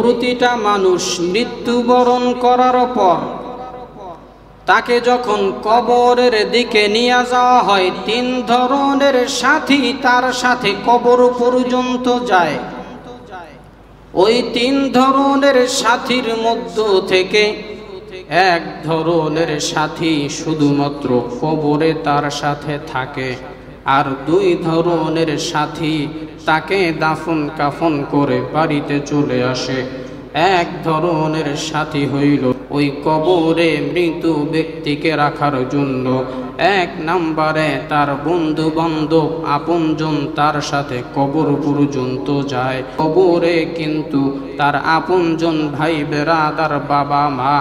প্রতিটা মানুষ মৃত্যুবরণ করার পর তাকে যখন কবরের দিকে নিয়ে যাওয়া হয়, তিন ধরনের সাথী তার সাথে কবর পর্যন্ত যায়। ওই তিন ধরনের সাথীর মধ্য থেকে এক ধরনের সাথী শুধুমাত্র কবরে তার সাথে থাকে, আর দুই ধরনের সাথী তাকে দাফন কাফন করে বাড়িতে চলে আসে। এক ধরনের সাথী হইল ওই কবরে মৃত ব্যক্তিকে রাখার জন্য। এক নম্বরে তার বন্ধু বান্ধব আপনজন তার সাথে কবর পর্যন্ত যায়। কবরে কিন্তু তার আপনজন ভাই বেরাদার বাবা মা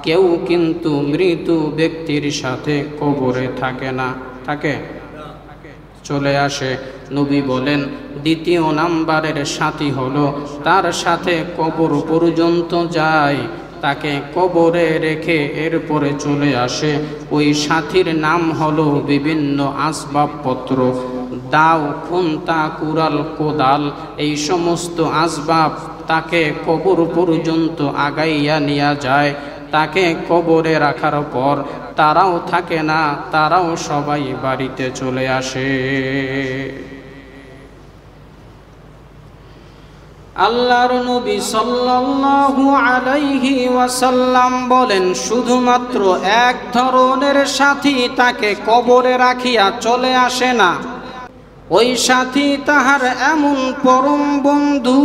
কেউ কিন্তু মৃত ব্যক্তির সাথে কবরে থাকে না, থাকে চলে আসে। নবী বলেন দ্বিতীয় নাম্বারের সাথী হলো তার সাথে কবর পর্যন্ত যায়, তাকে কবরে রেখে এরপরে চলে আসে। ওই সাথীর নাম হলো বিভিন্ন আসবাবপত্র, দাও, খুন্তা, কুড়াল, কোদাল, এই সমস্ত আসবাব তাকে কবর পর্যন্ত আগাইয়া নিয়ে যায়। তাকে কবরে রাখার পর তারাও থাকে না, তারাও সবাই বাড়িতে চলে আসে। আল্লাহর নবী সাল্লাল্লাহু আলাইহি ওয়াসাল্লাম বলেন শুধুমাত্র এক ধরনের সাথী তাকে কবরে রাখিয়া চলে আসে না, ওই সাথী তাহার এমন পরম বন্ধু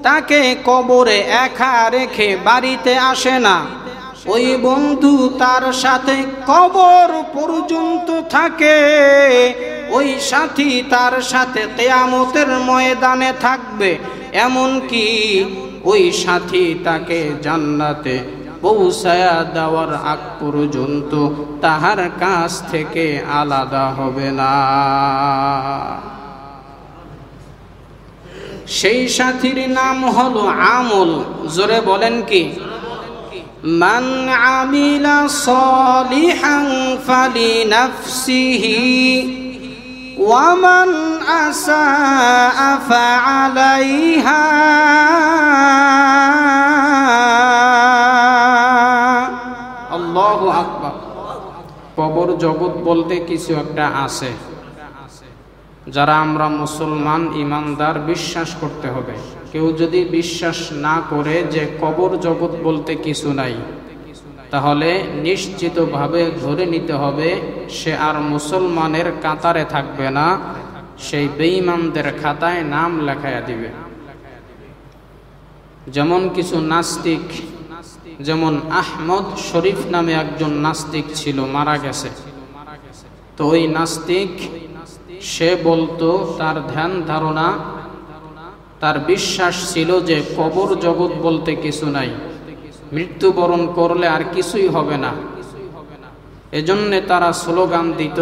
তাকে কবরে একা রেখে বাড়িতে আসে না। ওই বন্ধু তার সাথে কবর পর্যন্ত থাকে। ওই সাথী তার সাথে কিয়ামতের ময়দানে থাকবে। এমনকি ওই সাথী তাকে জান্নাতে পৌঁছায়া দেওয়ার আগ পর্যন্ত তাহার কাছ থেকে আলাদা হবে না। সেই সাথীর নাম হলো আমল। জোরে বলেন কি? মান আমিলা সালিহান ফালিনাফসিহি ওয়া মান আসাআ ফাআলাইহা। আল্লাহু আকবার। কবর জগৎ বলতে কিছু একটা আছে, যারা আমরা মুসলমান ইমানদার বিশ্বাস করতে হবে। কেউ যদি বিশ্বাস না করে যে কবর জগৎ বলতে কিছু নাই, তাহলে নিশ্চিতভাবে ধরে নিতে হবে সে আর মুসলমানের কাতারে থাকবে না, সেই বেঈমানদের খাতায় নাম লেখায়া দিবে। যেমন কিছু নাস্তিক, যেমন আহমদ শরীফ নামে একজন নাস্তিক ছিল, মারা গেছে। তো ওই নাস্তিক সে বলতো, তার ধ্যান ধারণা, তার বিশ্বাস ছিল যে কবর জগৎ বলতে কিছু নাই, মৃত্যুবরণ করলে আর কিছুই হবে না। এজন্য তারা স্লোগান দিত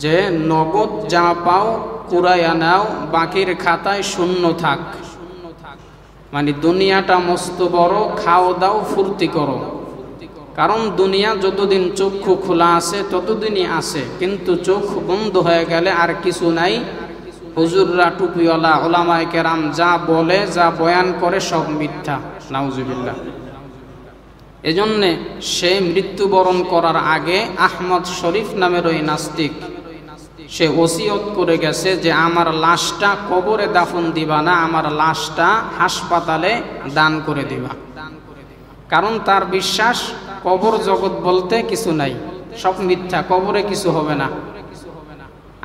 যে নগদ যা পাও কুড়াইয়া নাও, বাকির খাতায় শূন্য থাক। মানে দুনিয়াটা মস্ত বড়, খাও দাও ফুর্তি করো। কারণ দুনিয়া যতদিন চক্ষু খোলা আছে ততদিনই আছে, কিন্তু চোখ বন্ধ হয়ে গেলে আর কিছু নাই। হুজুররা, টুপিওয়ালা, উলামায়ে কেরাম যা বলে, যা বয়ান করে সব মিথ্যা, নাউজুবিল্লাহ। এজন্যে সে মৃত্যুবরণ করার আগে আহমদ শরীফ নামের ওই নাস্তিক সে ওসিয়ত করে গেছে যে আমার লাশটা কবরে দাফন দিবা না, আমার লাশটা হাসপাতালে দান করে দিবা। কারণ তার বিশ্বাস কবর জগৎ বলতে কিছু নাই, সব মিথ্যা, কবরে কিছু হবে না।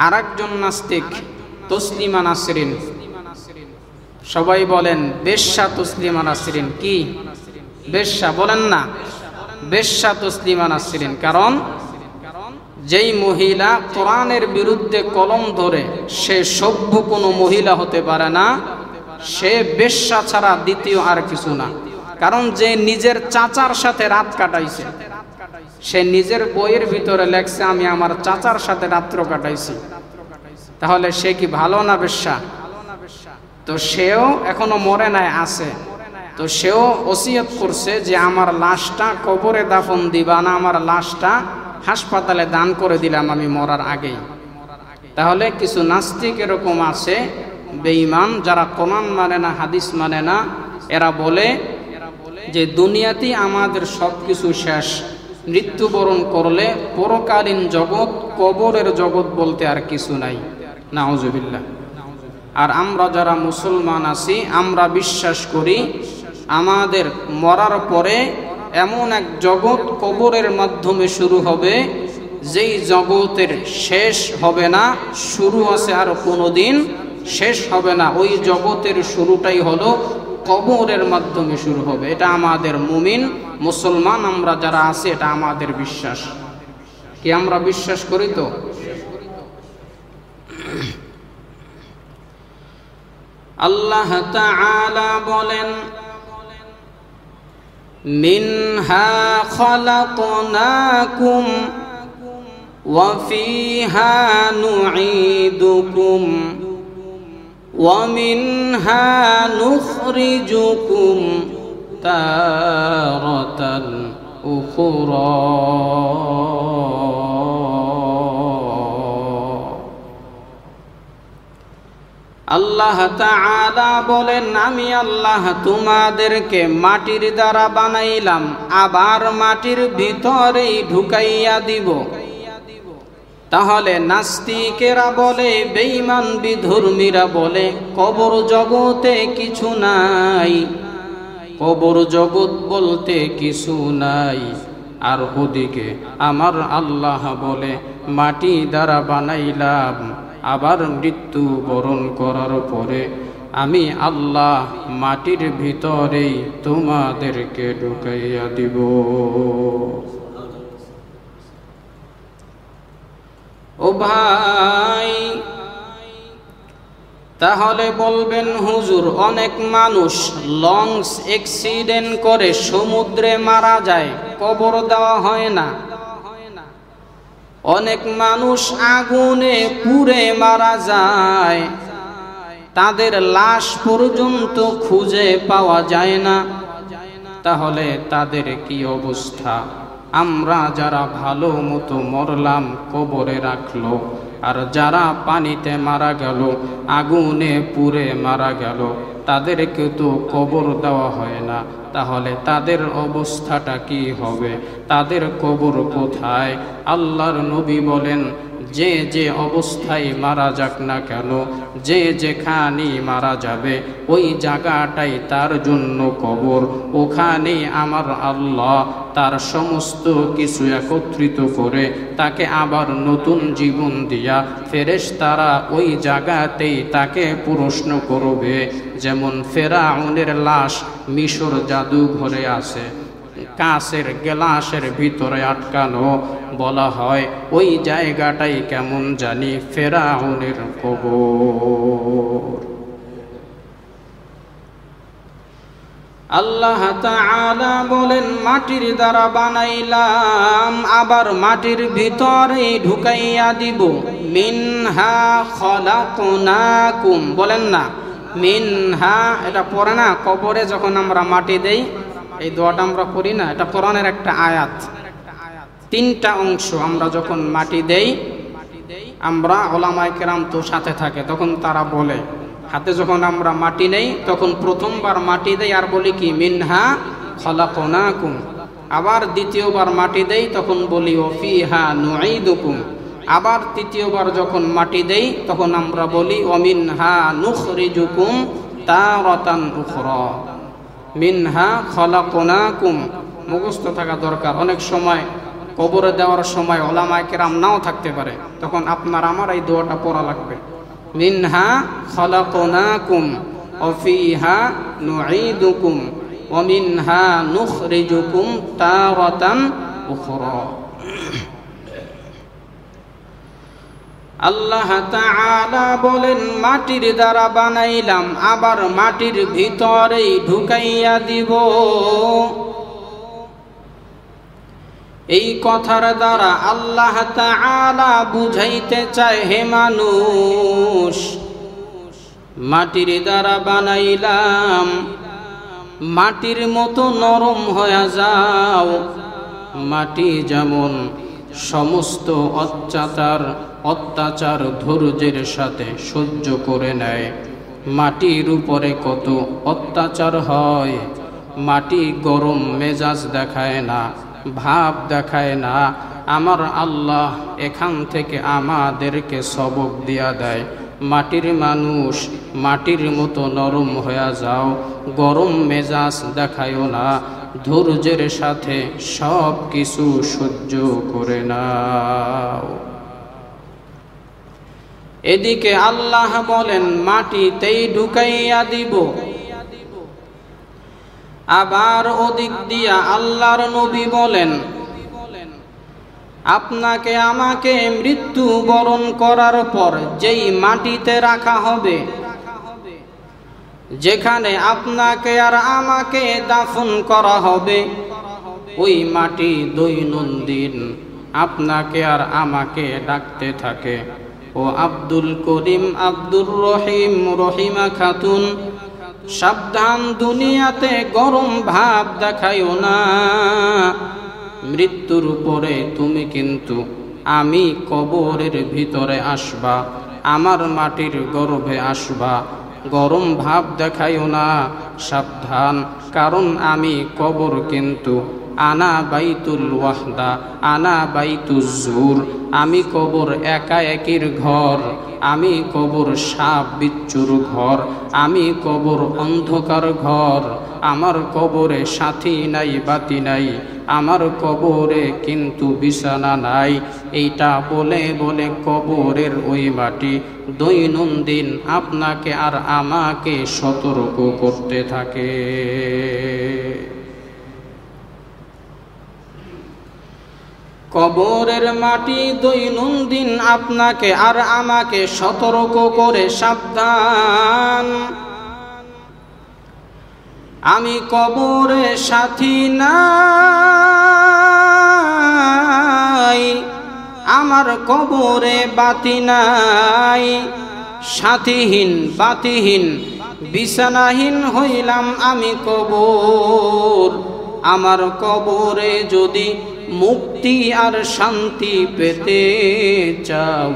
আর একজন নাস্তিক তসলিমা নাসরিন, সবাই বলেন বেশ্যা তসলিমা নাসরিন। কি বেশ্যা বলেন না? বেশ্যা তসলিমা নাসরিন। কারণ যেই মহিলা কোরআনের বিরুদ্ধে কলম ধরে সে সভ্য কোনো মহিলা হতে পারে না, সে বেশ্যা ছাড়া দ্বিতীয় আর কিছু না। কারণ যে নিজের চাচার সাথে রাত কাটাইছে, সে নিজের বইয়ের ভিতরে লেখছে আমি আমার চাচার সাথে রাত্র কাটাইছি, তাহলে সে কি ভালো না বেশ্যা? তো সেও এখনো মরে নাই, আছে। তো সেও ওসিয়ত করছে যে আমার লাশটা কবরে দাফন দিবা না, আমার লাশটা হাসপাতালে দান করে দিলাম আমি মরার আগেই। তাহলে কিছু নাস্তিক এরকম আছে বেঈমান, যারা কোরআন মানে না, হাদিস মানে না, এরা বলে যে দুনিয়াতেই আমাদের সব কিছু শেষ, মৃত্যুবরণ করলে পরকালীন জগৎ, কবরের জগৎ বলতে আর কিছু নাই। নাউজুবিল্লাহ। আর আমরা যারা মুসলমান আছি, আমরা বিশ্বাস করি আমাদের মরার পরে এমন এক জগৎ কবরের মাধ্যমে শুরু হবে, যেই জগতের শেষ হবে না, শুরু আছে আর কোনোদিন শেষ হবে না। ওই জগতের শুরুটাই হলো কবরের মাধ্যমে শুরু হবে। এটা আমাদের মুমিন মুসলমান আমরা যারা আছি, এটা আমাদের বিশ্বাস। কি আমরা বিশ্বাস করি তো? আল্লাহ তাআলা বলেন, মিনহা খালাকনাকুম ওয়া ফিহা নুঈদুকুম ওয়া মিনহা নুখরিজুকুম তারাতান উখরা। আল্লাহ তাআলা বলেন, আমি আল্লাহ তোমাদেরকে মাটির দ্বারা বানাইলাম, আবার মাটির ভিতরেই ঢুকাইয়া দিব। তাহলে নাস্তিকেরা বলে, বেঈমান বিধর্মীরা বলে কবর জগতে কিছু নাই, কবর জগৎ বলতে কিছু নাই। আর ওদিকে আমার আল্লাহ বলে, মাটি দ্বারা বানাইলাম, আবার মৃত্যু বরণ করার পরে আমি আল্লাহ মাটির ভিতরেই তোমাদেরকে ঢুকাইয়া দিব। ও ভাই, তাহলে বলবেন হুজুর, অনেক মানুষ লঞ্চ অ্যাক্সিডেন্ট করে সমুদ্রে মারা যায়, কবর দেওয়া হয় না। অনেক মানুষ আগুনে পুড়ে মারা যায়, তাদের লাশ পর্যন্ত খুঁজে পাওয়া যায় না। তাহলে তাদের কি অবস্থা? আমরা যারা ভালো মতো মরলাম, কবরে রাখলো, আর যারা পানিতে মারা গেল, আগুনে পুড়ে মারা গেল, তাদেরকে তো কবর দেওয়া হয় না। তাহলে তাদের অবস্থাটা কি হবে? তাদের কবর কোথায়? আল্লাহর নবী বলেন, যে যে অবস্থায় মারা যাক না কেন, যে যেখানে মারা যাবে, ওই জায়গাটাই তার জন্য কবর। ওখানে আমার আল্লাহ তার সমস্ত কিছু একত্রিত করে তাকে আবার নতুন জীবন দিয়া ফেরেশতারা ওই জায়গাতেই তাকে প্রশ্ন করবে। যেমন ফেরাউনের লাশ মিশর জাদুঘরে আছে, কাঁচের গ্লাসের ভিতরে আটকানো, বলা হয় ওই জায়গাটাই কেমন জানি ফেরাউনের কবর। আল্লাহ তাআলা বলেন, মাটির দ্বারা বানাইলাম, আবার মাটির ভিতরে ঢুকাইয়া দিব। মিনহা খালাকনাকুম, বলেন না মিনহা, এটা পড়ে না কবরে যখন আমরা মাটি দেই, এই দোয়াটা আমরা পড়ি না, এটা কোরআনের একটা আয়াত। তিনটা অংশ, আমরা যখন মাটি দেই, আমরা ওলামায়ে কেরাম তো সাথে থাকে, তখন তারা বলে, হাতে যখন আমরা মাটি নেই তখন প্রথমবার মাটি দেই আর বলি কি মিনহা খালাকনাকুম। আবার দ্বিতীয়বার মাটি দেই তখন বলি ওয়া ফিহা নুঈদুকুম। আবার তৃতীয়বার যখন মাটি দেই তখন আমরা বলি ওয়া মিনহা নুখরিজুকুম তারাতান উখরা। মিনহা খালাকনাকুম মুখস্থ থাকা দরকার। অনেক সময় কবরে দেওয়ার সময় ওলামায়ে কেরাম নাও থাকতে পারে, তখন আপনার আমার এই দোয়াটা পড়া লাগবে। মিনহা খালাকনাকুম ওয়া ফিহা নুঈদুকুম ওয়া মিনহা নুখরিজুকুম তারাতান উখরা। আল্লাহ তাআলা বলেন, মাটির দ্বারা বানাইলাম, আবার মাটির ভিতরেই ঢুকাইয়া দিব। এই কথার দ্বারা আল্লাহ তাআলা বুঝাইতে চায়, হে মানুষ, মাটির দ্বারা বানাইলাম, মাটির মতো নরম হয়ে যাও। মাটি যেমন সমস্ত অত্যাচার ধৈর্যের সাথে সহ্য করে নেয়, মাটির উপরে কত অত্যাচার হয়। মাটি গরম মেজাজ দেখায় না, ভাব দেখায় না। আমার আল্লাহ এখান থেকে আমাদেরকে সবক দিয়া দেয়, মাটির মানুষ মাটির মতো নরম হয়ে যাও, গরম মেজাজ দেখায়ও না, ধৈর্যের সাথে সব কিছু সহ্য করে নাও। এদিকে আল্লাহ বলেন মাটিতেই ঢুকাইয়া দিব। আবার ওদিক দিয়া আল্লাহর নবী বলেন আপনাকে আমাকে মৃত্যু বরণ করার পর যেই মাটিতে রাখা হবে, যেখানে আপনাকে আর আমাকে দাফন করা হবে, ওই মাটি দৈনন্দিন আপনাকে আর আমাকে ডাকতে থাকে, ও আব্দুল করিম, আব্দুর রহিম, রহিমা খাতুন, সাবধান, দুনিয়াতে গরম ভাব দেখাইও না। মৃত্যুর পরে তুমি কিন্তু আমি কবরের ভিতরে আসবা, আমার মাটির গর্ভে আসবা, গরম ভাব দেখাইও না, সাবধান, কারণ আমি কবর কিন্তু আনা বাইতুল ওয়াহদা, আনা বাইতুজ জুর, আমি কবর একা একির ঘর, আমি কবর সাপ বিচ্ছুর ঘর, আমি কবর অন্ধকার ঘর, আমার কবরে সাথী নাই বাতি নাই, আমার কবরে কিন্তু বিছানা নাই। এইটা বলে বলে কবরের ওই মাটি দৈনন্দিন আপনাকে আর আমাকে সতর্ক করতে থাকে। কবরের মাটি দৈনন্দিন আপনাকে আর আমাকে সতর্ক করে, সাবধান, আমি কবরে সাথী নাই, আমার কবরে বাতি নাই, সাথীহীন বাতিহীন বিছানাহীন হইলাম আমি কবর। আমার কবরে যদি মুক্তি আর শান্তি পেতে চাও,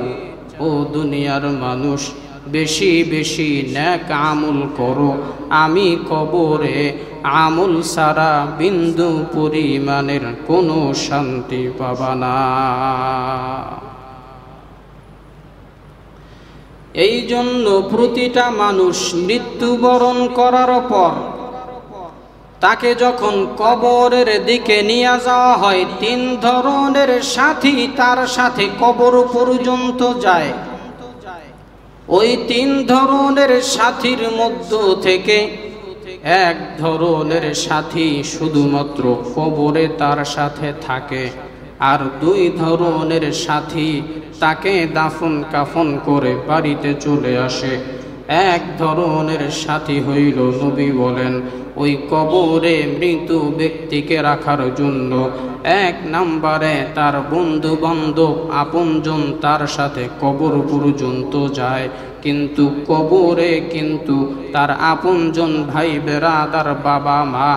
ও দুনিয়ার মানুষ, বেশি বেশি নেক আমল করো, আমি কবরে আমল সারা বিন্দু পরিমাণের কোনো শান্তি পাবা না। এই জন্য প্রতিটা মানুষ মৃত্যুবরণ করার পর তাকে যখন কবরের দিকে নিয়ে যাওয়া হয়, 3 ধরনের সাথী তার সাথে কবর পর্যন্ত যায়। ওই 3 ধরনের সাথীর মধ্য থেকে এক ধরনের সাথী শুধুমাত্র কবরে তার সাথে থাকে, আর 2 ধরনের সাথী তাকে দাফন কাফন করে বাড়িতে চলে আসে। এক ধরনের সাথী হইল, নবী বলেন, ওই কবরে মৃত ব্যক্তিকে রাখার জন্য 1 নম্বরে তার বন্ধু বান্ধব আপনজন তার সাথে কবর পর্যন্ত যায়, কিন্তু কবরে কিন্তু তার আপনজন ভাই বেরাদার বাবা মা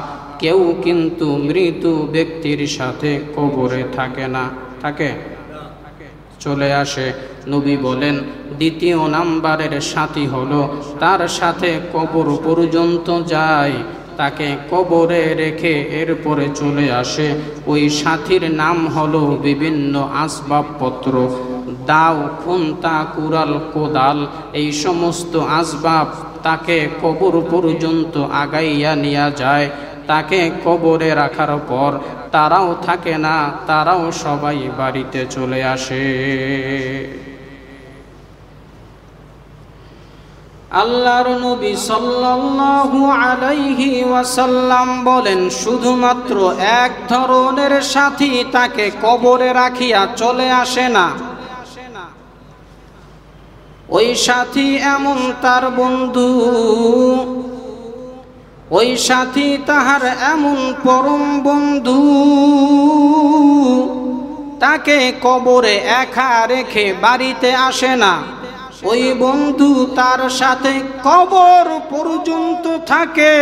কেউ কিন্তু মৃত ব্যক্তির সাথে কবরে থাকে না, থাকে, চলে আসে। নবী বলেন 2 নম্বরের সাথী হলো তার সাথে কবর পর্যন্ত যায়, তাকে কবরে রেখে এরপরে চলে আসে। ওই সাথীর নাম হলো বিভিন্ন আসবাবপত্র, দাও, খুন্তা, কুড়াল, কোদাল, এই সমস্ত আসবাব তাকে কবর পর্যন্ত আগাইয়া নিয়ে যায়। তাকে কবরে রাখার পর তারাও থাকে না, তারাও সবাই বাড়িতে চলে আসে। আল্লাহর নবী সাল্লাল্লাহু আলাইহি ওয়াসাল্লাম বলেন, শুধুমাত্র 1 ধরনের সাথী তাকে কবরে রাখিয়া চলে আসে না। ওই সাথী এমন তার বন্ধু, ওই সাথী তাহার এমন পরম বন্ধু, তাকে কবরে একা রেখে বাড়িতে আসে না। ওই বন্ধু তার সাথে কবর পর্যন্ত থাকে।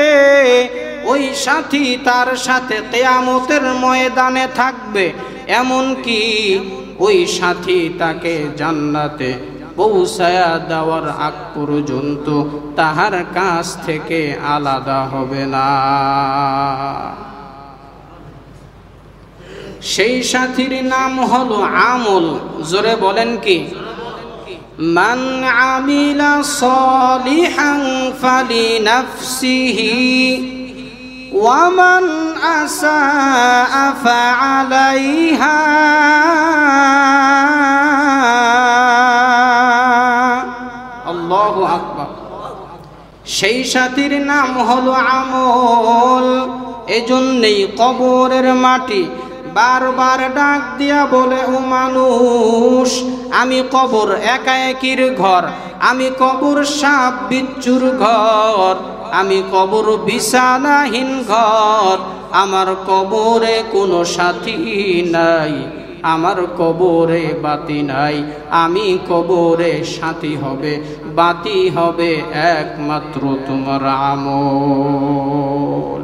ওই সাথী তার সাথে কিয়ামতের ময়দানে থাকবে। এমন কি ওই সাথী তাকে জান্নাতে পৌঁছায়া দেওয়ার আগ পর্যন্ত তাহার কাছ থেকে আলাদা হবে না। সেই সাথীর নাম হলো আমল। জোরে বলেন কি? মান আমিলা সালিহান ফালিনাফসিহি ওয়া মান আসাআ ফাআলাইহা। আল্লাহু আকবার। সেই সাথীর নাম হলো আমল। এজন্যই কবরের মাটি বারবার ডাক দিয়া বলে, ও মানুষ, আমি কবর একা একির ঘর, আমি কবর সাপ বিচ্ছুর ঘর, আমি কবর বিছানাহীন ঘর, আমার কবরে কোনো সাথী নাই, আমার কবরে বাতি নাই। আমি কবরে সাথী হবে, বাতি হবে একমাত্র তোমার আমল।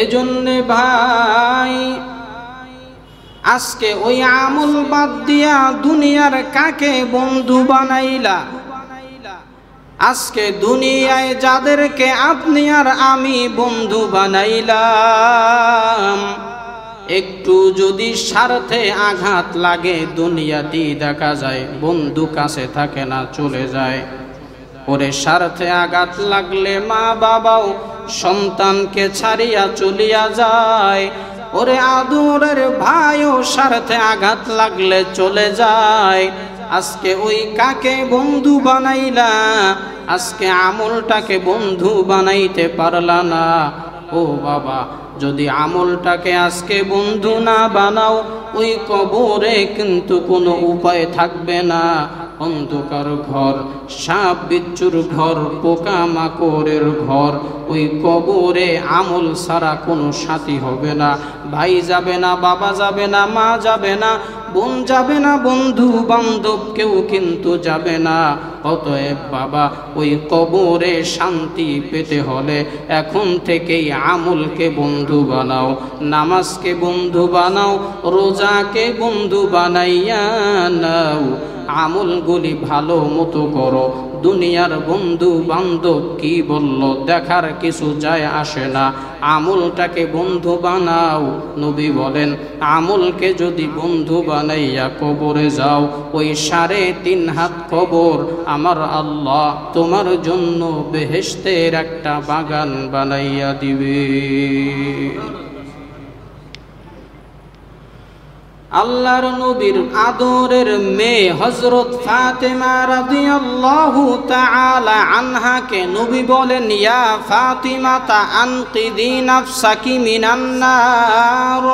এজন্যে ভাই, আজকে ওই আমল বাদ দিয়া দুনিয়ার কাকে বন্ধু বানাইলা? আজকে দুনিয়ায় যাদেরকে আপনি আর আমি বন্ধু বানাইলাম, একটু যদি স্বার্থে আঘাত লাগে দুনিয়াতেই দেখা যায় বন্ধু কাছে থাকে না, চলে যায়। ওরে স্বার্থে আঘাত লাগলে মা বাবাও সন্তানকে ছাড়িয়া চলিয়া যায়। ওরে আদরের ভাইও স্বার্থে আঘাত লাগলে চলে যায়। আজকে ওই কাকে বন্ধু বানাইলা? আজকে আমলটাকে বন্ধু বানাইতে পারলা না। ও বাবা, যদি আমলটাকে আজকে বন্ধু না বানাও, ওই কবরে কিন্তু কোনো উপায় থাকবে না। অন্ধকার ঘর, সাপ বিচ্ছুর ঘর, পোকা মাকড়ের ঘর, ওই কবরে আমল ছাড়া কোনো সাথী হবে না। ভাই যাবে না, বাবা যাবে না, মা যাবে না, বোন যাবে না, বন্ধু বান্ধব কেউ কিন্তু যাবে না। অতএব বাবা, ওই কবরে শান্তি পেতে হলে এখন থেকেই আমলকে বন্ধু বানাও, নামাজকে বন্ধু বানাও, রোজাকে বন্ধু বানাইয়া নাও, আমলগুলি ভালো মতো করো। দুনিয়ার বন্ধু বান্ধব কি বলল দেখার কিছু যায় আসে না, আমলটাকে বন্ধু বানাও। নবী বলেন, আমলকে যদি বন্ধু বানাইয়া কবরে যাও, ওই 3.5 হাত কবর আমার আল্লাহ তোমার জন্য বেহেশতের একটা বাগান বানাইয়া দিবে। আল্লাহর নবীর আদরের মেয়ে হযরত ফাতেমা রাদিয়াল্লাহু তাআলা আনহাকে নবী বলেন, ইয়া ফাতিমাতা আনকিদি নাফসাকি মিনান নার।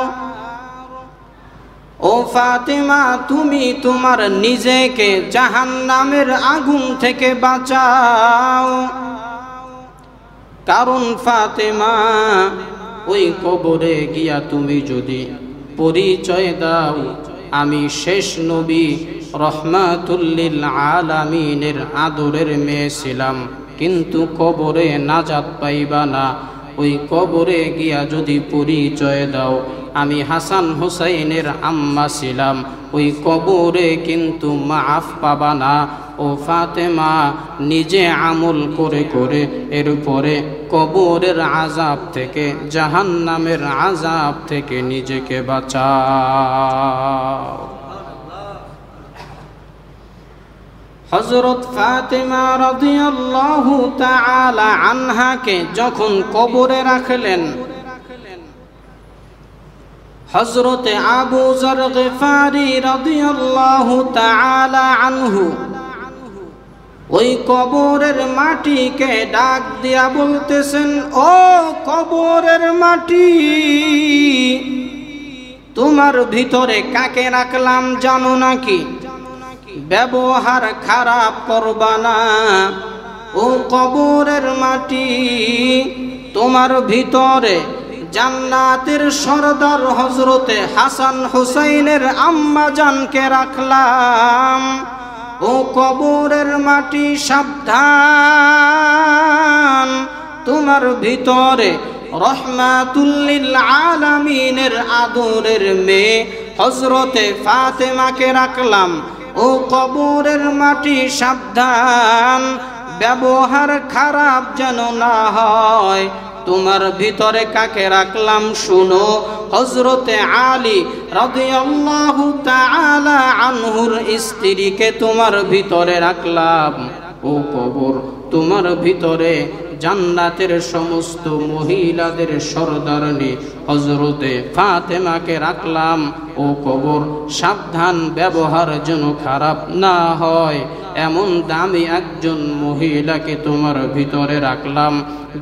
ও ফাতেমা, তুমি তোমার নিজেকে জাহান্নামের আগুন থেকে বাঁচাও। কারণ ফাতেমা, ওই কবরে গিয়া তুমি যদি পরিচয় দাও আমি শেষ নবী রহমাতুল লিল আলামিনের আদরের মেয়ে ছিলাম, কিন্তু কবরে নাজাত পাইবা না। ওই কবরে গিয়া যদি পরিচয় দাও আমি হাসান হুসাইনের আম্মা ছিলাম, ওই কবরে কিন্তু মাফ পাবা না। ও ফাতেমা, নিজে আমল করে করে এরপরে কবরের আযাব থেকে, জাহান্নামের আযাব থেকে নিজেকে বাঁচাও। হযরত ফাতেমা রাদিয়াল্লাহু তাআলা আনহাকে যখন কবরে রাখলেন, হযরতে আবু যর গিফারি রাদিয়াল্লাহু তাআলা আনহু ওই কবরের মাটিকে ডাক দিয়া বলতেছেন, ও কবরের মাটি, তোমার ভিতরে কাকে রাখলাম জানো নাকি? ব্যবহার খারাপ করবা না। ও কবরের মাটি, তোমার ভিতরে জান্নাতের সরদার হযরতে হাসান হুসাইনের আম্মা জানকে রাখলাম। ও কবরের মাটি, সাবধান, তোমার ভিতরে রহমাতুল লিল আলামিনের আদরের মেয়ে হযরতে ফাতেমাকে রাখলাম। ও কবরের মাটি সাবধান, ব্যবহার খারাপ যেন না হয়। তোমার ভিতরে কাকে রাখলাম শুনো, হযরতে আলী রাদিয়াল্লাহু তাআলা আনহুর স্ত্রীকে তোমার ভিতরে রাখলাম। ও কবর, তোমার ভিতরে জান্নাতের সমস্ত মহিলাদের সরদারনি হযরতে ফাতেমাকে রাখলাম। ও কবর, সাবধান, ব্যবহার যেন খারাপ না হয়, এমন দামি একজন মহিলাকে তোমার ভিতরে রাখলাম।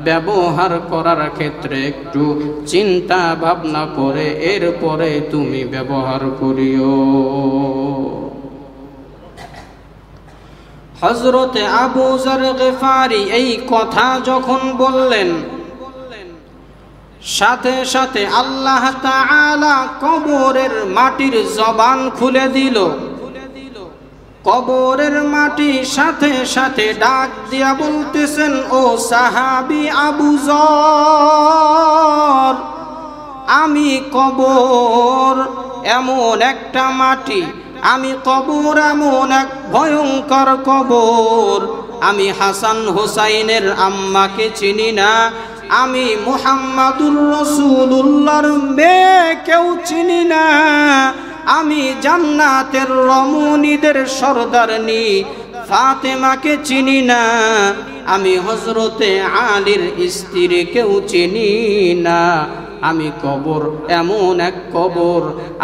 ব্যবহার করার ক্ষেত্রে একটু চিন্তা ভাবনা করে এরপরে তুমি ব্যবহার করিও। হযরতে আবু যর গিফারি এই কথা যখন বললেন, সাথে সাথে আল্লাহ তাআলা কবরের মাটির জবান খুলে দিল। কবরের মাটি সাথে সাথে ডাক দিয়া বলতেছেন, ও সাহাবী আবু যর, আমি কবর এমন একটা মাটি, আমি কবর এমন এক ভয়ঙ্কর কবর, আমি হাসান হোসাইনের আম্মাকে চিনি না, আমি মুহাম্মাদুর রাসূলুল্লাহর মেয়েকেও চিনি না, আমি জান্নাতের রমণীদের সরদারনি ফাতেমাকে চিনি না, আমি হযরতে আলীর স্ত্রীকেও চিনি না। আমি কবর এমন এক কবর,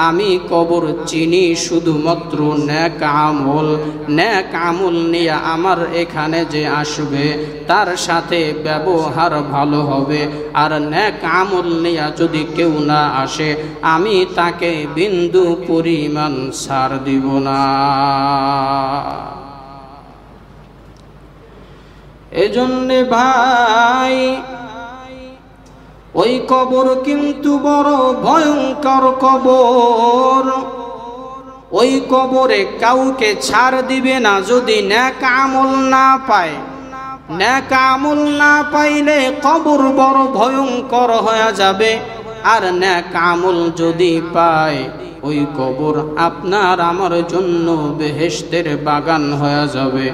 আমি কবর চিনি শুধুমাত্র নেক আমল। নেক আমল নিয়ে আমার এখানে যে আসবে তার সাথে ব্যবহার ভালো হবে, আর নেক আমল নিয়ে যদি কেউ না আসে আমি তাকে বিন্দু পরিমাণ ছাড় দিব না। এজন্যে ভাই, ওই কবর কিন্তু বড় ভয়ঙ্কর কবর। ওই কবরে কাউকে ছাড় দিবে না যদি নেক আমল না পায়। নেক আমল না পাইলে কবর বড় ভয়ঙ্কর হয়ে যাবে, আর নেক আমল যদি পায় ওই কবর আপনার আমার জন্য বেহেশতের বাগান হয়ে যাবে।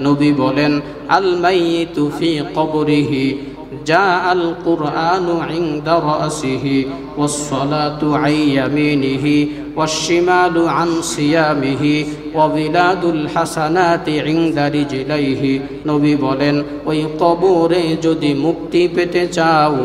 নবী বলেন, আল মাইয়িতু ফি কবরিহি جاء القرآن عند رأسه والصلاة عن يمينه والشمال عن صيامه وبلاد الحسنات عند رجليه। নবী বলেন, ওই কবরে যদি মুক্তি পেতে চাও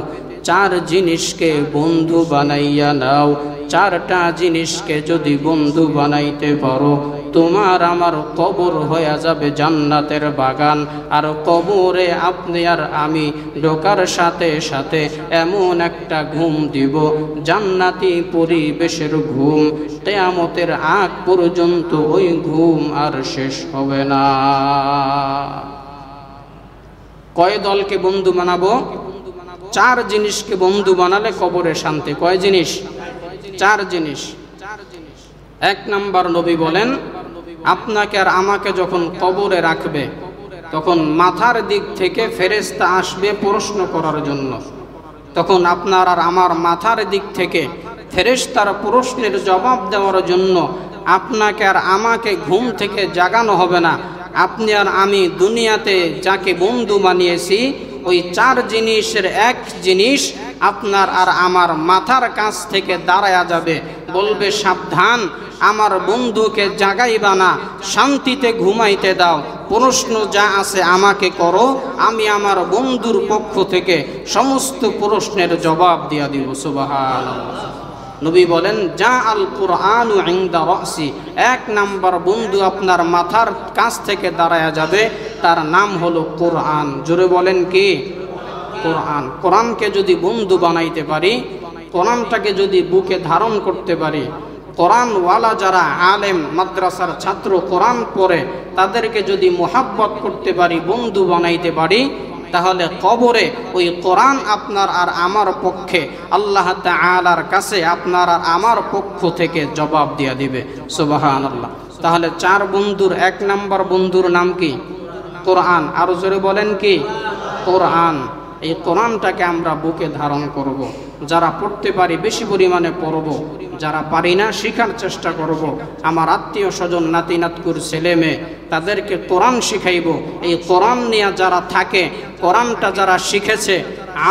চার জিনিসকে বন্ধু বানাইয়া নাও। চারটা জিনিসকে যদি বন্ধু বানাইতে পারো তোমার আমার কবর হয়ে যাবে জান্নাতের বাগান। আর কবরে আপনি আর আমি ঢোকার সাথে সাথে এমন একটা ঘুম দিব, জান্নাতি পরিবেশের ঘুম, কিয়ামতের আগ পর্যন্ত ওই ঘুম আর শেষ হবে না। কয় দলকে বন্ধু বানাবো? চার জিনিসকে বন্ধু বানালে কবরে শান্তি। কয় জিনিস? চার জিনিস। এক নাম্বার, নবী বলেন, আপনাকে আর আমাকে যখন কবরে রাখবে তখন মাথার দিক থেকে ফেরেশতা আসবে প্রশ্ন করার জন্য। তখন আপনার আর আমার মাথার দিক থেকে ফেরেশতার প্রশ্নের জবাব দেওয়ার জন্য আপনাকে আর আমাকে ঘুম থেকে জাগানো হবে না। আপনি আর আমি দুনিয়াতে যাকে বন্ধু বানিয়েছি ওই চার জিনিসের এক জিনিস আপনার আর আমার মাথার কাছ থেকে দাঁড়ায়া যাবে, বলবে, সাবধান, আমার বন্ধুকে জাগাইবা না, শান্তিতে ঘুমাইতে দাও, প্রশ্ন যা আছে আমাকে করো, আমি আমার বন্ধুর পক্ষ থেকে সমস্ত প্রশ্নের জবাব দিয়া দিব। সুবহানাল্লাহ। নবী বলেন, যা আল কুরআনু ইনদা রাসি, এক নাম্বার বন্ধু আপনার মাথার কাছ থেকে দাঁড়ায়া যাবে, তার নাম হলো কোরআন। জোরে বলেন কি? কোরআন। কোরআনকে যদি বন্ধু বানাইতে পারি, কোরআনটাকে যদি বুকে ধারণ করতে পারি, কোরআনওয়ালা যারা আলেম মাদ্রাসার ছাত্র কোরআন পড়ে তাদেরকে যদি মোহাব্বত করতে পারি, বন্ধু বানাইতে পারি, তাহলে কবরে ওই কোরআন আপনার আর আমার পক্ষে আল্লাহ তাআলার কাছে আপনার আর আমার পক্ষ থেকে জবাব দিয়ে দিবে। সুবহানাল্লাহ। তাহলে চার বন্ধুর এক নাম্বার বন্ধুর নাম কি? কোরআন। আরো জোরে বলেন কি? কোরআন। এই কোরআনটাকে আমরা বুকে ধারণ করব। যারা পড়তে পারি বেশি পরিমাণে পড়ব, যারা পারি না শেখার চেষ্টা করব। আমার আত্মীয় স্বজন, নাতি নাতকুর ছেলে মেয়ে তাদেরকে কোরআন শিখাইব। এই কোরআন নিয়ে যারা থাকে, কোরআনটা যারা শিখেছে,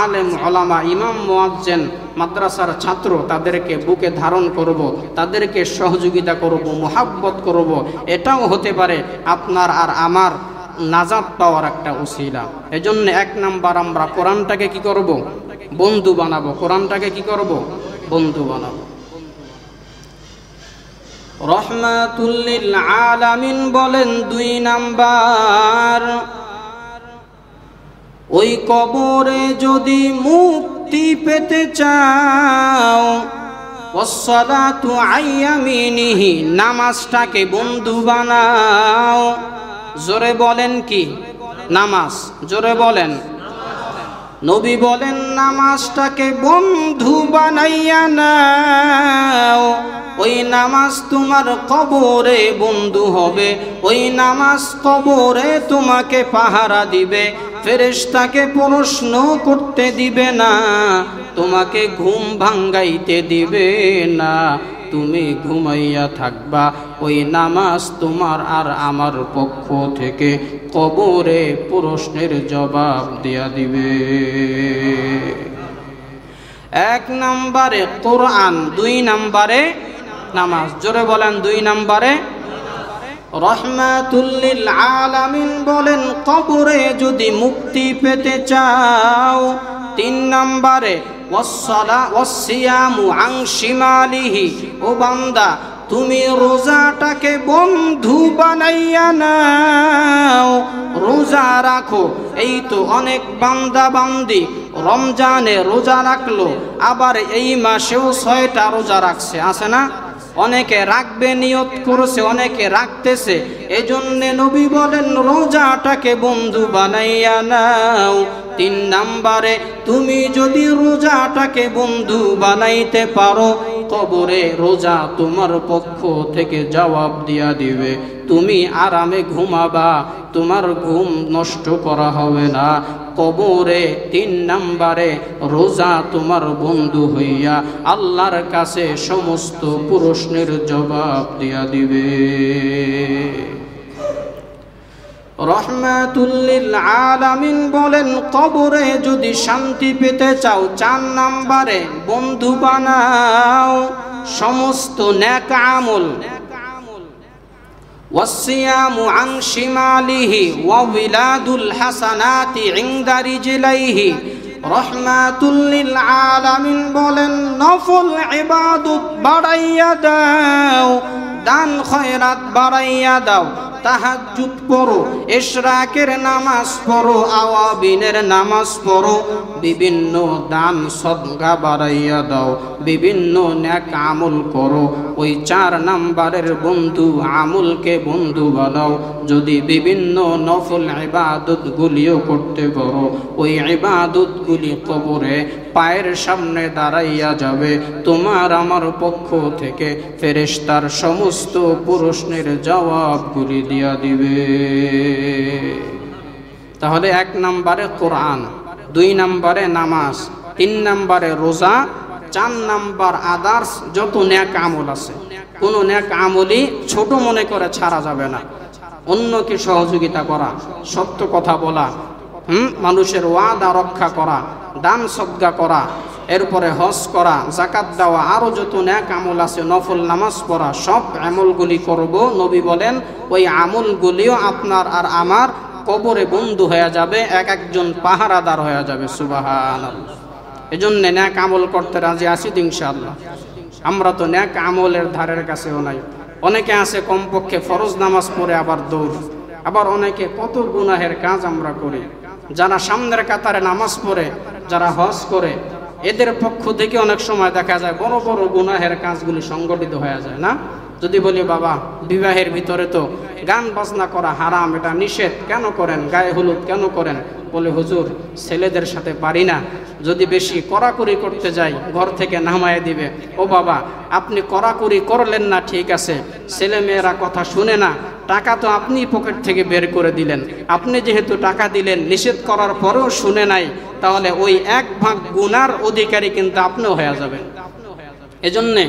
আলেম ওলামা ইমাম মুয়াজ্জিন মাদ্রাসার ছাত্র, তাদেরকে বুকে ধারণ করব, তাদেরকে সহযোগিতা করব, মোহাব্বত করব। এটাও হতে পারে আপনার আর আমার নাজাত পাওয়ার একটা উসিলা। এজন্য 1 নাম্বার আমরা কোরআনটাকে কি করব? বন্ধু বানাবো। কোরআনটাকে কি করব? বন্ধু বানাবো। রহমাতুল লিল আলামিন বলেন 2 নাম্বার, ওই কবরে যদি মুক্তি পেতে চাও, ওয়াসসালাতু আইয়ামিনিহি, নামাজটাকে বন্ধু বানাও। জোরে বলেন কি? নামাজ। জোরে বলেন। নবী বলেন নামাজটাকে বন্ধু বানাইয়া নাও, ওই নামাজ তোমার কবরে বন্ধু হবে। ওই নামাজ কবরে তোমাকে পাহারা দিবে, ফেরেশতাকে প্রশ্ন করতে দিবে না, তোমাকে ঘুম ভাঙ্গাইতে দিবে না, তুমি ঘুমাইয়া থাকবা। ওই নামাজ তোমার আর আমার পক্ষ থেকে কবরে প্রশ্নের জবাব দিয়া দিবে। 1 নম্বরে কোরআন, 2 নম্বরে নামাজ। জোরে বলেন 2 নম্বরে। রহমাতুল লিল আলামিন বলেন কবরে যদি মুক্তি পেতে চাও, 3 নম্বরে ওয়াসসিয়ামু আন শিমালিহি, ও বান্দা তুমি রোজাটাকে বন্ধু বানাইয়া নাও, রোজা রাখো। এই তো অনেক বান্দা বান্দি রমজানে রোজা রাখলো, আবার এই মাসেও 6টা রোজা রাখছে, আছে না? অনেকে রাখবে নিয়ত করেছে, অনেকে রাখতেছে। এজন্য নবী বলেন রোজাটাকে বন্ধু বানাইয়া নাও। 3 নম্বরে তুমি যদি রোজাটাকে বন্ধু বানাইতে পারো, কবরে রোজা তোমার পক্ষ থেকে জবাব দিয়া দিবে, তুমি আরামে ঘুমাবা, তোমার ঘুম নষ্ট করা হবে না। কবরে 3 নম্বরে রোজা তোমার বন্ধু হইয়া আল্লাহর কাছে সমস্ত প্রশ্নের জবাব দিয়া দিবে। রহমাতুল লিল আলামিন বলেন কবরে যদি শান্তি পেতে চাও, 4 নম্বরে বন্ধু বানাও সমস্ত নেক আমল। ওয়াসসিয়ামু আন শিমালিহি ওয়া বিলাদুল হাসানাতি ইনদা রিজলাইহি। রহমাতুল লিল আলামিন বলেন নফল ইবাদত বাড়াইয়া দাও, দান খয়রাত বাড়াইয়া দাও। তাহাজ্জুদ পড়ো, ইশরাকের নামাজ পড়ো, আওয়াবিনের নামাজ পড়ো, বিভিন্ন দান সদকা বাড়াইয়া দাও, বিভিন্ন নেক আমল করো। ওই 4 নম্বরের বন্ধু আমলকে বন্ধু বানাও। যদি বিভিন্ন নফল ইবাদতগুলিও করতে পারো, ওই ইবাদতগুলি কবরে পায়ের সামনে দাঁড়াইয়া যাবে, তোমার আমার পক্ষ থেকে ফেরেশতার সমস্ত প্রশ্নের জবাবগুলি দিয়া দিবে। তাহলে 1 নম্বরে কোরআন, 2 নম্বরে নামাজ, 3 নম্বরে রোজা, 4 নম্বর আদার্স যত নেক আমল আছে। কোনো নেক আমলই ছোট মনে করে ছাড়া যাবে না। অন্যকে সহযোগিতা করা, সত্য কথা বলা, মানুষের ওয়াদা রক্ষা করা, দান সদকা করা, এরপরে হজ করা, যাকাত দেওয়া, আরও যত নেক আমল আছে, নফল নামাজ পড়া, সব আমলগুলি করব। নবী বলেন ওই আমলগুলিও আপনার আর আমার কবরে বন্ধু হয়ে যাবে, একজন পাহারাদার হয়ে যাবে। সুবহানাল্লাহ। এজন্য নেক আমল করতে রাজি আছি ইনশাআল্লাহ। আমরা তো নেক আমলের ধারের কাছেও নাই। অনেকে আছে কমপক্ষে ফরজ নামাজ পড়ে আবার দৌড়, আবার অনেকে কত গুনাহের কাজ আমরা করি। যারা সামনের কাতারে নামাজ পড়ে, যারা হজ করে, এদের পক্ষ থেকে অনেক সময় দেখা যায় বড় বড় গুনাহের কাজগুলি সংগঠিত হয়ে যায় না। যদি বলি বাবা বিবাহের ভিতরে তো গান বাজনা করা হারাম, এটা নিষেধ, কেন করেন? গায়ে হলুদ কেন করেন? বলে হুজুর ছেলেদের সাথে পারি না, যদি বেশি কড়াকড়ি করতে যাই ঘর থেকে নামায় দিবে। ও বাবা আপনি কড়াকড়ি করলেন না ঠিক আছে, ছেলে মেয়েরা কথা শুনে না, টাকা তো আপনি পকেট থেকে বের করে দিলেন, আপনি যেহেতু টাকা দিলেন, নিষেধ করার পরেও শুনে নাই, তাহলে ওই 1 ভাগ গুনার অধিকারী কিন্তু আপনিও হয়ে যাবেন। এজন্যে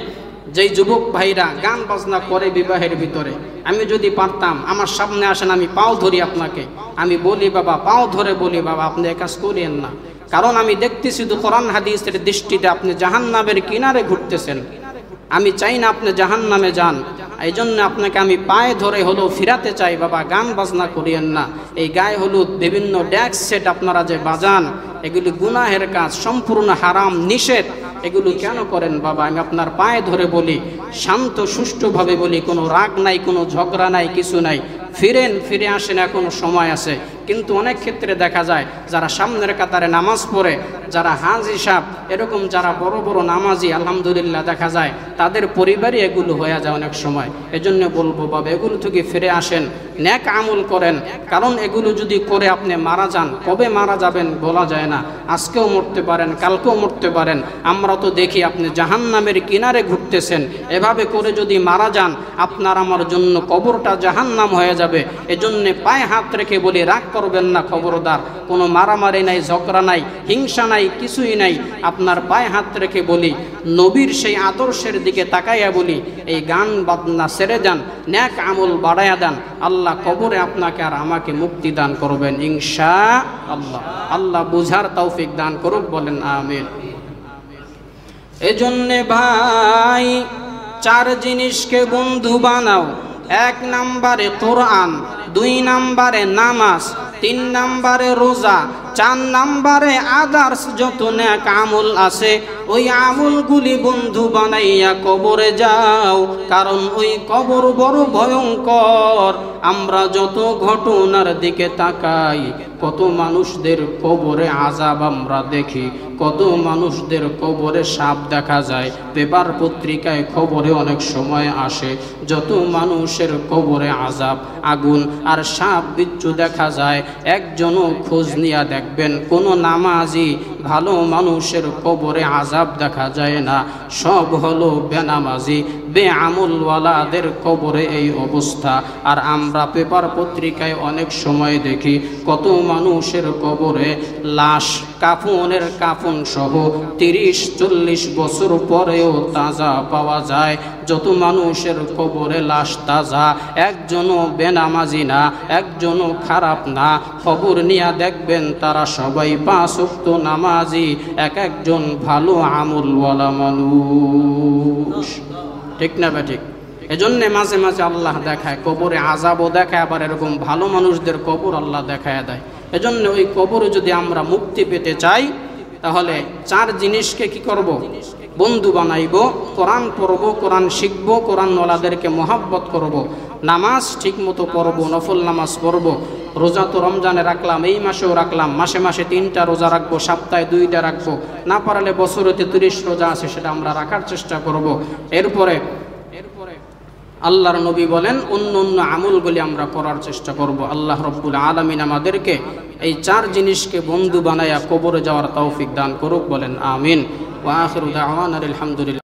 যেই যুবক ভাইরা গান বাজনা করে বিবাহের ভিতরে, আমি যদি পারতাম আমার সামনে আসেন, আমি পাও ধরি আপনাকে, আমি বলি বাবা, পাও ধরে বলি বাবা আপনি এ কাজ করিয়েন না। কারণ আমি দেখতেছি শুধু কোরআন হাদিসের দৃষ্টিতে আপনি জাহান্নামের কিনারে ঘুরতেছেন। আমি চাই না আপনি জাহান্নামে যান। এই জন্য আপনাকে আমি পায়ে ধরে হলো ফিরাতে চাই, বাবা গান বাজনা করিয়েন না। এই গায়ে হলুদ বিভিন্ন ড্যাক্স সেট আপনারা যে বাজান, এগুলি গুনাহের কাজ, সম্পূর্ণ হারাম, নিষেধ। এগুলো কেন করেন বাবা? আমি আপনার পায়ে ধরে বলি, শান্ত সুষ্ঠুভাবে বলি, কোনো রাগ নাই, কোনো ঝগড়া নাই, কিছু নাই। ফিরে আসেন, এখনো সময় আছে। কিন্তু অনেক ক্ষেত্রে দেখা যায় যারা সামনের কাতারে নামাজ পড়ে, যারা হাজি সাহেব, এরকম যারা বড় বড় নামাজি, আলহামদুলিল্লাহ দেখা যায় তাদের পরিবারই এগুলো হয়ে যায় অনেক সময়। এজন্য বলবো বাবা, এগুলো থেকে ফিরে আসেন, নেক আমল করেন। কারণ এগুলো যদি করে আপনি মারা যান, কবে মারা যাবেন বলা যায় না। আজকেও মরতে পারেন, কালকেও মরতে পারেন। আমরা তো দেখি আপনি জাহান্নামের কিনারে ঘুরতেছেন। এভাবে করে যদি মারা যান, আপনার আমার জন্য কবরটা জাহান্নাম হয়ে যাবে। এজন্য পায়ে হাত রেখে বলি, রাগ করবেন না, খবরদার। কোনো মারামারি নাই, ঝগড়া নাই, হিংসা নাই, কিছুই নাই। আপনার পায়ে হাত রেখে বলি, নবীর সেই আদর্শের দিকে তাকাইয়া বলি, এই গান বাজনা ছেড়ে যান, নেক আমল বাড়াইয়া দেন। আল্লাহ কবরে আপনাকে আর আমাকে মুক্তি দান করবেন ইনশাআল্লাহ। আল্লাহ বুঝার তৌফিক দান করুক, বলেন আমিন। এজন্যে ভাই 4 জিনিসকে বন্ধু বানাও। 1 নম্বরে কোরআন, 2 নম্বরে নামাজ, 3 নম্বরে রোজা, 4 নম্বরে আদার্স যত নেক আমল আছে, ওই আমলগুলি বন্ধু বানাইয়া কবরে যাও। কারণ ওই কবর বড় ভয়ঙ্কর। আমরা যত ঘটনার দিকে তাকাই, কত মানুষদের কবরে আযাব আমরা দেখি, কত মানুষদের কবরে সাপ দেখা যায়। পেপার পত্রিকায় খবরে অনেক সময় আসে, যত মানুষের কবরে আযাব, আগুন আর সাপ বিচ্ছু দেখা যায়। একজনও খোঁজ নিয়া দেখবেন কোন নামাজি ভালো মানুষের কবরে আযাব দেখা যায় না। সব হলো বেনামাজি, বেআমলওয়ালাদের কবরে এই অবস্থা। আর আমরা পেপার পত্রিকায় অনেক সময় দেখি কত মানুষের কবরে লাশ, কাফনের কাফন সহ 30-40 বছর পরেও তাজা পাওয়া যায়। যত মানুষের কবরে লাশ তাজা, একজনও বেনামাজি না, একজনও খারাপ না। খবর নিয়ে দেখবেন তারা সবাই 5 ওয়াক্ত নামাজি, একজন ভালো আমলওয়ালা মানুষ। ঠিক না ঠিক? এজন্যে মাঝে মাঝে আল্লাহ দেখায় কবরে আযাবও দেখায়, আবার এরকম ভালো মানুষদের কবর আল্লাহ দেখায় দেয়। এজন্য ওই কবরে যদি আমরা মুক্তি পেতে চাই, তাহলে 4 জিনিসকে কি করব? বন্ধু বানাইব। কোরআন পড়ব, কোরআন শিখব, কোরআনওয়ালাদেরকে মহাব্বত করব, নামাজ ঠিক মতো পড়ব, নফল নামাজ পড়ব। রোজা তো রমজানে রাখলাম, এই মাসেও রাখলাম, মাসে মাসে 3টা রোজা রাখবো, সপ্তাহে 2টা রাখবো, না পারলে বছরেতে 30 রোজা আছে সেটা আমরা রাখার চেষ্টা করব। এরপরে আল্লাহর নবী বলেন অন্য অন্য আমলগুলি আমরা করার চেষ্টা করব। আল্লাহ রব্বুল আলামিন আমাদেরকে এই 4 জিনিসকে বন্ধু বানায়া কবরে যাওয়ার তৌফিক দান করুক, বলেন আমিন। ওয়া আখিরু দাওয়ানা আলহামদুলিল্লাহ।